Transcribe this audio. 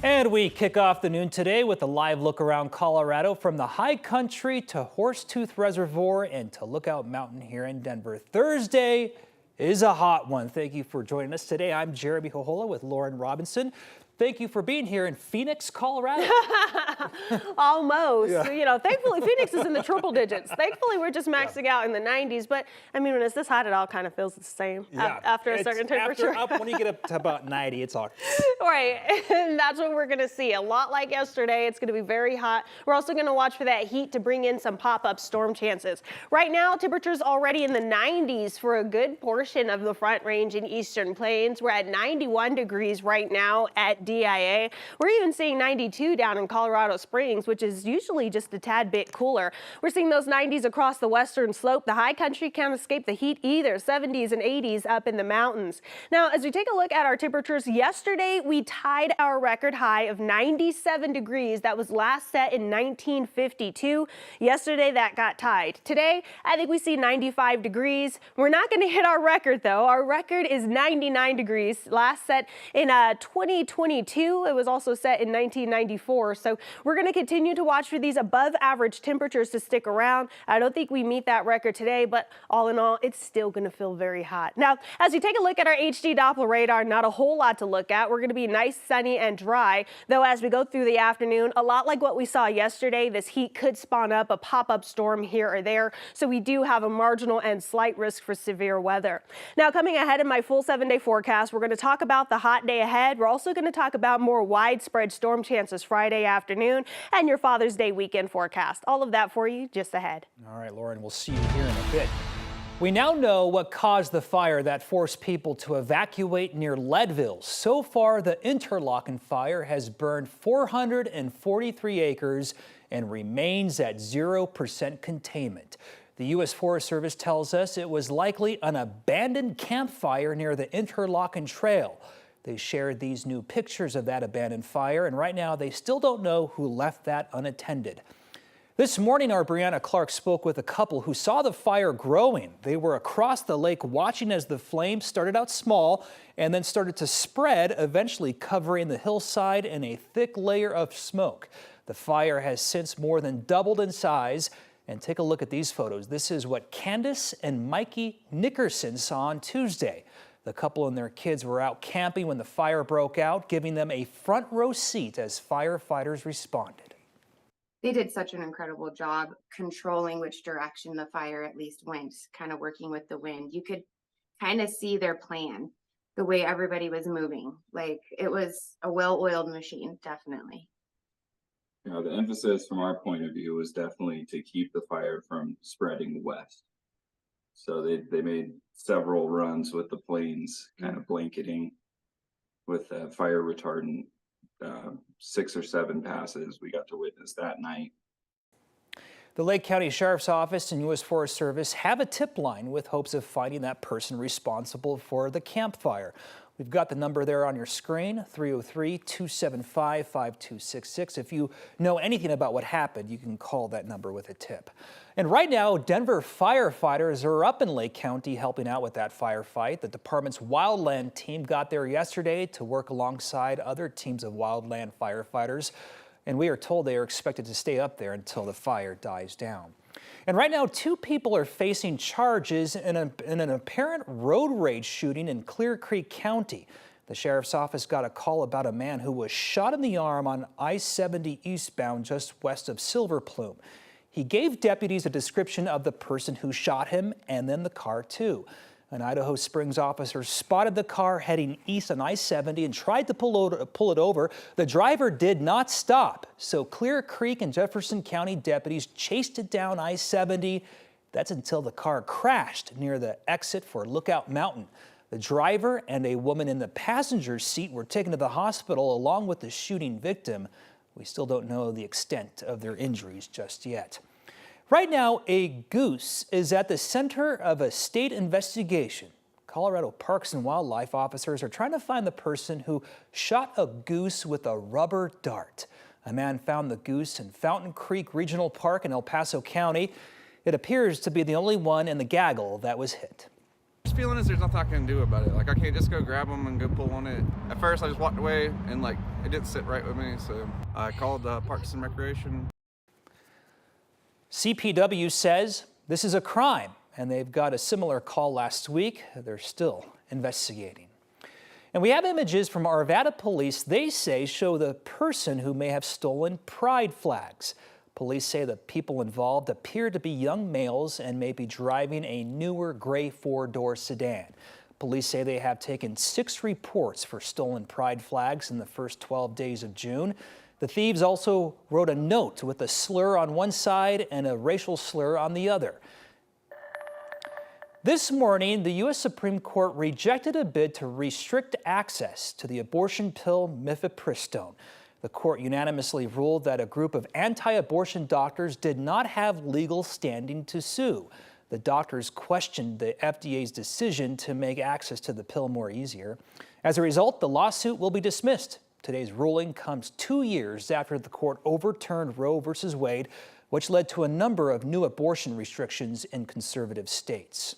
And we kick off the noon today with a live look around Colorado from the high country to Horsetooth Reservoir and to Lookout Mountain here in Denver. Thursday is a hot one. Thank you for joining us today. I'm Jeremy Hohola with Lauren Robinson. Thank you for being here in Phoenix, Colorado. Almost. Yeah. You know, thankfully Phoenix is in the triple digits. Thankfully we're just maxing out in the 90s. But I mean, when it's this hot, it all kind of feels the same after a certain temperature. When you get up to about 90, it's all right. And that's what we're going to see. A lot like yesterday. It's going to be very hot. We're also going to watch for that heat to bring in some pop-up storm chances. Right now, temperatures already in the 90s for a good portion of the Front Range and Eastern Plains. We're at 91 degrees right now at DIA. We're even seeing 92 down in Colorado Springs, which is usually just a tad bit cooler. We're seeing those 90s across the western slope. The high country can't escape the heat either. 70s and 80s up in the mountains. Now, as we take a look at our temperatures, yesterday we tied our record high of 97 degrees. That was last set in 1952. Yesterday that got tied. Today, I think we see 95 degrees. We're not going to hit our record though. Our record is 99 degrees. Last set in 2022. It was also set in 1994. So we're going to continue to watch for these above average temperatures to stick around. I don't think we meet that record today, but all in all, it's still going to feel very hot. Now, as you take a look at our HD Doppler radar, not a whole lot to look at. We're going to be nice, sunny and dry, though as we go through the afternoon, a lot like what we saw yesterday, this heat could spawn up a pop-up storm here or there. So we do have a marginal and slight risk for severe weather. Now, coming ahead in my full 7-day forecast, we're going to talk about the hot day ahead. We're also going to talk about more widespread storm chances Friday afternoon and your Father's Day weekend forecast. All of that for you just ahead. All right, Lauren, we'll see you here in a bit. We now know what caused the fire that forced people to evacuate near Leadville. So far, the Interlaken fire has burned 443 acres and remains at 0% containment. The U.S. Forest Service tells us it was likely an abandoned campfire near the Interlaken Trail. They shared these new pictures of that abandoned fire, and right now they still don't know who left that unattended. This morning, our Brianna Clark spoke with a couple who saw the fire growing. They were across the lake watching as the flames started out small and then started to spread, eventually covering the hillside in a thick layer of smoke. The fire has since more than doubled in size. And take a look at these photos. This is what Candace and Mikey Nickerson saw on Tuesday. The couple and their kids were out camping when the fire broke out, giving them a front row seat as firefighters responded. They did such an incredible job controlling which direction the fire at least went, kind of working with the wind. You could kind of see their plan, the way everybody was moving. Like, it was a well-oiled machine, definitely. You know, the emphasis from our point of view was definitely to keep the fire from spreading west. So they made several runs with the planes, kind of blanketing with fire retardant, 6 or 7 passes we got to witness that night. The Lake County Sheriff's Office and U.S. Forest Service have a tip line with hopes of finding that person responsible for the campfire. We've got the number there on your screen, 303-275-5266. If you know anything about what happened, you can call that number with a tip. And right now, Denver firefighters are up in Lake County helping out with that firefight. The department's wildland team got there yesterday to work alongside other teams of wildland firefighters. And we are told they are expected to stay up there until the fire dies down. And right now, 2 people are facing charges in an apparent road rage shooting in Clear Creek County. The sheriff's office got a call about a man who was shot in the arm on I-70 eastbound just west of Silver Plume. He gave deputies a description of the person who shot him and then the car too. An Idaho Springs officer spotted the car heading east on I-70 and tried to pull it over. The driver did not stop, so Clear Creek and Jefferson County deputies chased it down I-70. That's until the car crashed near the exit for Lookout Mountain. The driver and a woman in the passenger seat were taken to the hospital along with the shooting victim. We still don't know the extent of their injuries just yet. Right now, a goose is at the center of a state investigation. Colorado Parks and Wildlife officers are trying to find the person who shot a goose with a rubber dart. A man found the goose in Fountain Creek Regional Park in El Paso County. It appears to be the only one in the gaggle that was hit. feeling is there's nothing I can do about it. Like, I can't just go grab them and go pull on it. At first, I just walked away and like it didn't sit right with me, so I called Parks and Recreation. CPW says this is a crime, and they've got a similar call last week. They're still investigating. And we have images from Arvada police, they say, show the person who may have stolen pride flags. Police say the people involved appear to be young males and may be driving a newer gray four-door sedan. Police say they have taken 6 reports for stolen pride flags in the first 12 days of June. The thieves also wrote a note with a slur on one side and a racial slur on the other. This morning, the U.S. Supreme Court rejected a bid to restrict access to the abortion pill mifepristone. The court unanimously ruled that a group of anti-abortion doctors did not have legal standing to sue. The doctors questioned the FDA's decision to make access to the pill more easier. As a result, the lawsuit will be dismissed. Today's ruling comes 2 years after the court overturned Roe v. Wade, which led to a number of new abortion restrictions in conservative states.